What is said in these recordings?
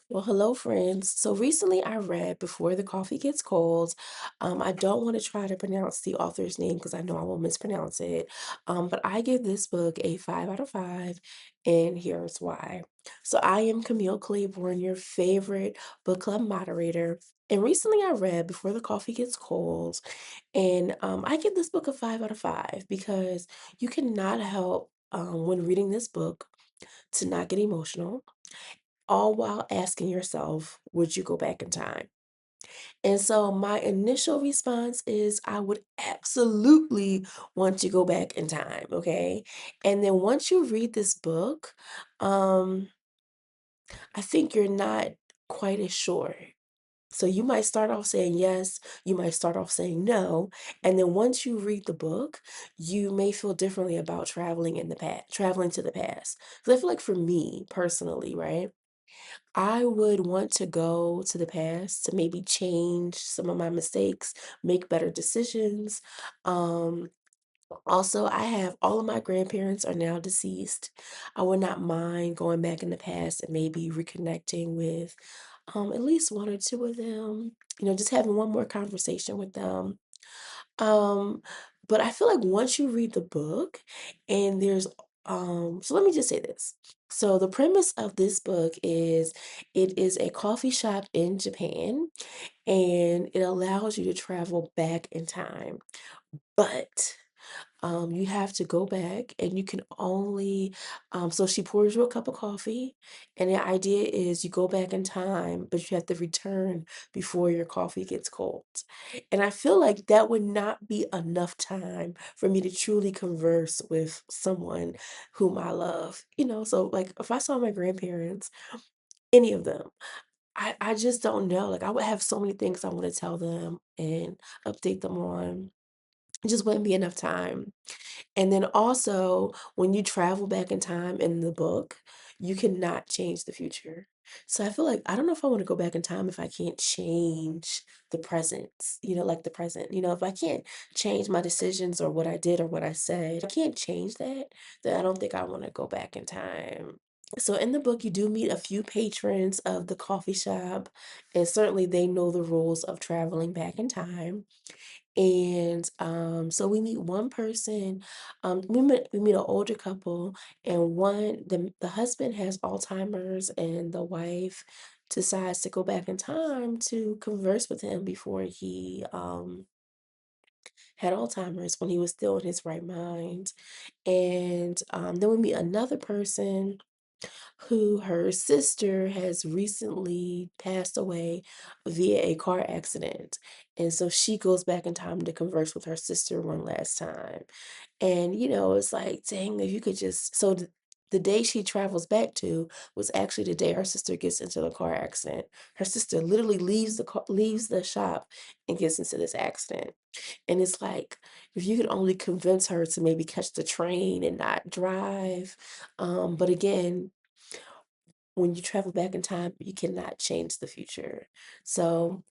Well, hello, friends. So recently I read Before the Coffee Gets Cold. I don't want to try to pronounce the author's name because I know I will mispronounce it. But I give this book a 5 out of 5, and here's why. So I am Camille Claiborne, your favorite book club moderator. And recently I read Before the Coffee Gets Cold, and I give this book a 5 out of 5 because you cannot help when reading this book to not get emotional all while asking yourself, would you go back in time? And so my initial response is I would absolutely want to go back in time, okay? And then once you read this book, um, I think you're not quite as sure. So you might start off saying yes, you might start off saying no, and then once you read the book, you may feel differently about traveling to the past. Because I feel like for me personally, right? I would want to go to the past to maybe change some of my mistakes, make better decisions. Um, Also, I have all of my grandparents are now deceased. I would not mind going back in the past and maybe reconnecting with at least one or two of them, just having one more conversation with them. Um, but I feel like once you read the book and so let me just say this. So the premise of this book is it is a coffee shop in Japan and it allows you to travel back in time. But you have to go back and you can only so she pours you a cup of coffee, and the idea is you go back in time, but you have to return before your coffee gets cold. And I feel like that would not be enough time for me to truly converse with someone whom I love. So like if I saw my grandparents, any of them, I just don't know. Like I would have so many things I want to tell them and update them on. It just wouldn't be enough time. And then also, when you travel back in time in the book, you cannot change the future. So I feel like I don't know if I want to go back in time if I can't change the present, like the present. If I can't change my decisions or what I did or what I said, I can't change that, then I don't think I want to go back in time. So in the book, you do meet a few patrons of the coffee shop, and certainly they know the rules of traveling back in time. And, so we meet one person, we meet an older couple, and the husband has Alzheimer's, and the wife decides to go back in time to converse with him before he, had Alzheimer's when he was still in his right mind. And, then we meet another person who her sister has recently passed away via a car accident. And so she goes back in time to converse with her sister one last time. And, it's like, dang, if you could just. So the day she travels back to was actually the day her sister gets into the car accident. Her sister literally leaves the shop and gets into this accident. And it's like, if you could only convince her to maybe catch the train and not drive. But again, when you travel back in time, you cannot change the future. So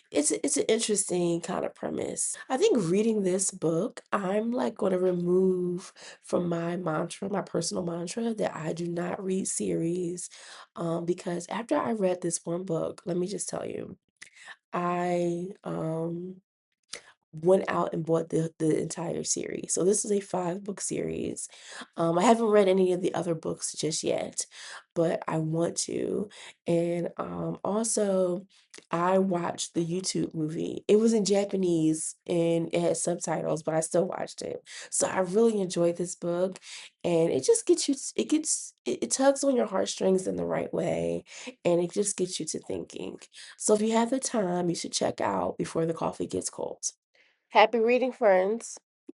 it's an interesting kind of premise. I think reading this book, I'm like going to remove from my mantra, my personal mantra, that I do not read series. Because after I read this one book, let me just tell you, I went out and bought the entire series. So this is a 5-book series. I haven't read any of the other books just yet, but I want to. And also, I watched the YouTube movie. It was in Japanese and it had subtitles, but I still watched it. So I really enjoyed this book, and it just gets you. It tugs on your heartstrings in the right way, and it just gets you to thinking. So if you have the time, you should check out Before the Coffee Gets Cold. Happy reading, friends.